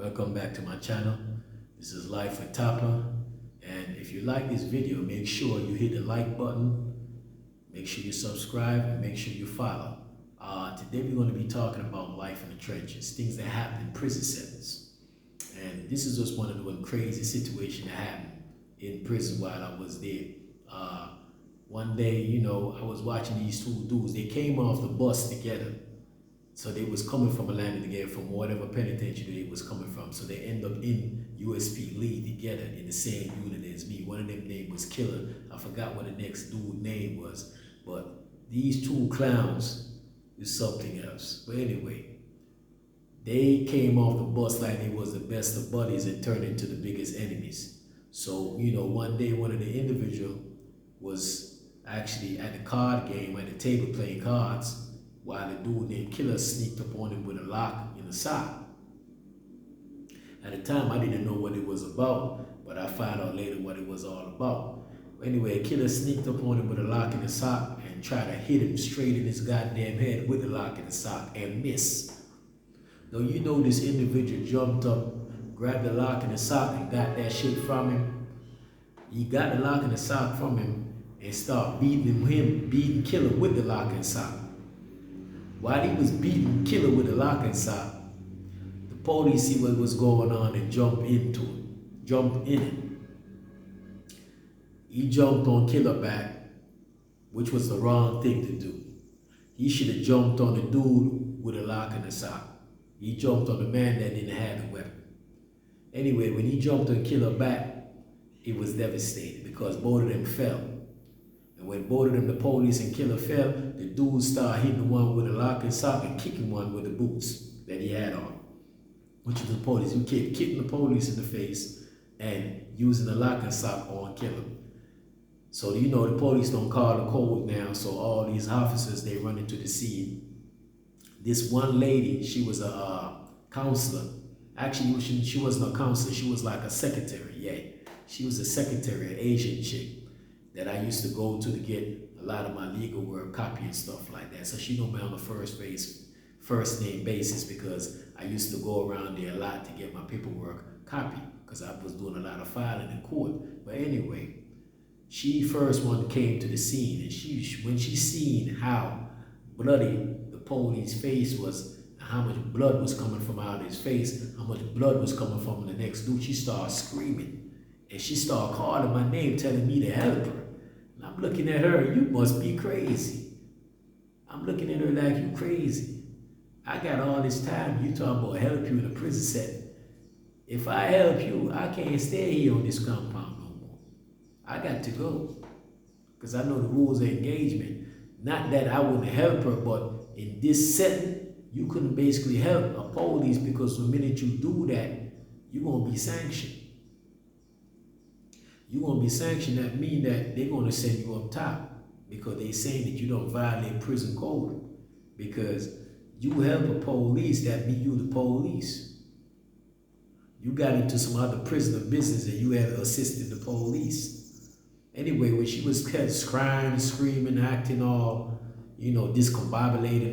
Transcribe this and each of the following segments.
Welcome back to my channel. This is Life with Tapa. And if you like this video, make sure you hit the like button, make sure you subscribe, and make sure you follow. Today we're going to be talking about life in the trenches, things that happen in prison settings. And this is just one of the crazy situations that happened in prison while I was there. One day, I was watching these two dudes. They came off the bus together. So they was coming from Atlanta together, from whatever penitentiary they was coming from. So they end up in USP Lee together in the same unit as me. One of them name was Killer. I forgot what the next dude name was. But these two clowns is something else. But anyway, they came off the bus like they was the best of buddies and turned into the biggest enemies. So, one day one of the individual was actually at the card game, at the table playing cards, while the dude named Killer sneaked up on him with a lock in the sock. At the time, I didn't know what it was about, but I found out later what it was all about. Anyway, Killer sneaked up on him with a lock in the sock and tried to hit him straight in his goddamn head with the lock in the sock and missed. Though this individual jumped up, grabbed the lock in the sock and got that shit from him. He got the lock in the sock from him and started beating Killer with the lock and sock. While he was beating Killer with a lock and sock, the police see what was going on and jumped in it. He jumped on Killer back, which was the wrong thing to do. He should have jumped on the dude with a lock and a sock. He jumped on the man that didn't have the weapon. Anyway, when he jumped on Killer back, he was devastated because both of them fell. And when both of them, the police and Killer, fell, the dude started hitting the one with a lock and sock and kicking one with the boots that he had on, which is the police. He kept kicking the police in the face and using the lock and sock on Killer. So, the police don't call the code now, so all these officers, they run into the scene. This one lady, she was a counselor. Actually, she wasn't a counselor. She was like a secretary, yeah. She was a secretary, an Asian chick that I used to go to get a lot of my legal work, copy and stuff like that. So she knew me on the first name basis because I used to go around there a lot to get my paperwork copy because I was doing a lot of filing in court. But anyway, she first one came to the scene, and when she seen how bloody the police's face was, how much blood was coming from out of his face, how much blood was coming from the next dude, she started screaming. And she started calling my name, telling me to help her. And I'm looking at her, you must be crazy. I'm looking at her like, you crazy. I got all this time, you talking about help you in a prison setting. If I help you, I can't stay here on this compound no more. I got to go. Because I know the rules of engagement. Not that I wouldn't help her, but in this setting, you couldn't basically help a police because the minute you do that, you're going to be sanctioned. You're going to be sanctioned. That means that they're going to send you up top because they're saying that you don't violate prison code. Because you help a police, that means you the police. You got into some other prisoner business and you had assisted the police. Anyway, when she was crying, screaming, acting all, discombobulated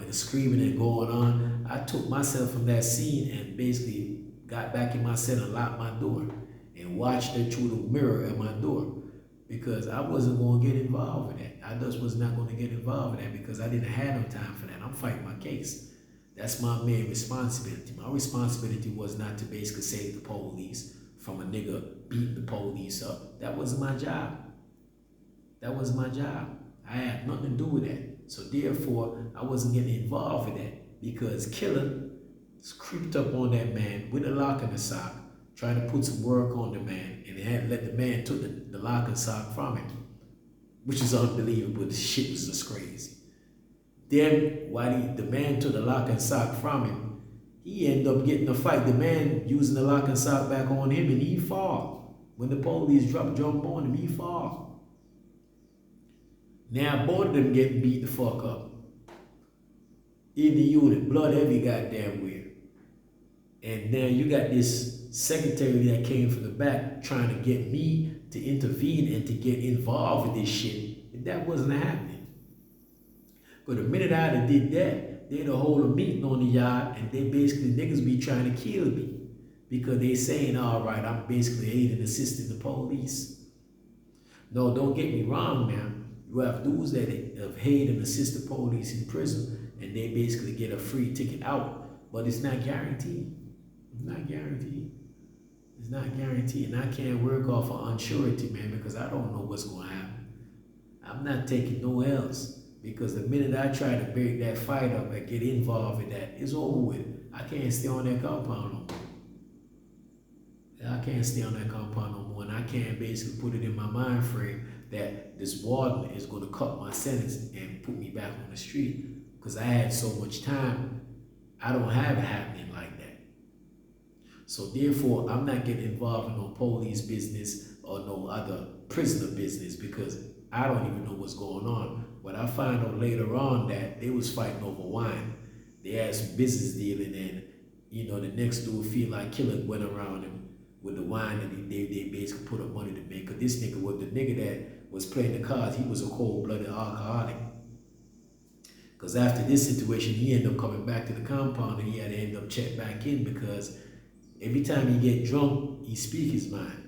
and screaming and going on, I took myself from that scene and basically got back in my cell and locked my door and watched her through the mirror at my door because I wasn't going to get involved in that. I just was not going to get involved in that because I didn't have no time for that. I'm fighting my case. That's my main responsibility. My responsibility was not to basically save the police from a nigga beating the police up. That wasn't my job. That wasn't my job. I had nothing to do with that. So therefore, I wasn't getting involved in that because Killer creeped up on that man with a lock and a sock, trying to put some work on the man, and they had let the man took the lock and sock from him, which is unbelievable. The shit was just crazy. Then, while the man took the lock and sock from him, he ended up getting a fight. The man using the lock and sock back on him, and he fall. When the police jump on him, he fall. Now, both of them getting beat the fuck up. In the unit, blood every goddamn where. And now you got this secretary that came from the back trying to get me to intervene and to get involved with this shit. And that wasn't happening. But the minute I did that, they the whole meeting on the yard, and they basically niggas be trying to kill me because they saying, all right, I'm basically aiding and assisting the police. No, don't get me wrong, man. You have dudes that have aided and assist the police in prison, and they basically get a free ticket out, but it's not guaranteed. It's not guaranteed. It's not guaranteed, and I can't work off of unsurety, man, because I don't know what's going to happen. I'm not taking no else, because the minute I try to break that fight up and get involved in that, it's over with. I can't stay on that compound no more. I can't stay on that compound no more, and I can't basically put it in my mind frame that this warden is going to cut my sentence and put me back on the street, because I had so much time. I don't have it happening like that. So therefore, I'm not getting involved in no police business or no other prisoner business, because I don't even know what's going on. But I find out later on that they was fighting over wine. They had some business dealing, and you know, the next dude feel like killing went around him with the wine, and they basically put up money to make. Cause this nigga was the nigga that was playing the cards. He was a cold-blooded alcoholic. Cause after this situation, he ended up coming back to the compound, and he had to end up check back in, because every time he get drunk, he speak his mind.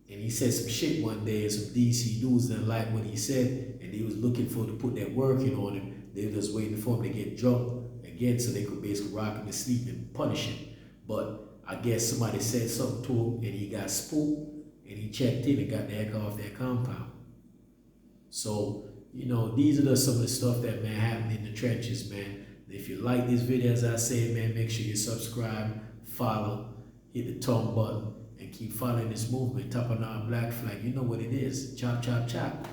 And he said some shit one day, and some DC dudes didn't like what he said, and they was looking for to put that work in on him. They were just waiting for him to get drunk again so they could basically rock him to sleep and punish him. But I guess somebody said something to him, and he got spooked, and he checked in and got the heck off that compound. So, you know, these are some of the stuff that, man, happened in the trenches, man. If you like this video, as I say, man, make sure you subscribe, follow, hit the thumb button, and keep following this movement. Top of our black flag. You know what it is. Chop, chop, chop.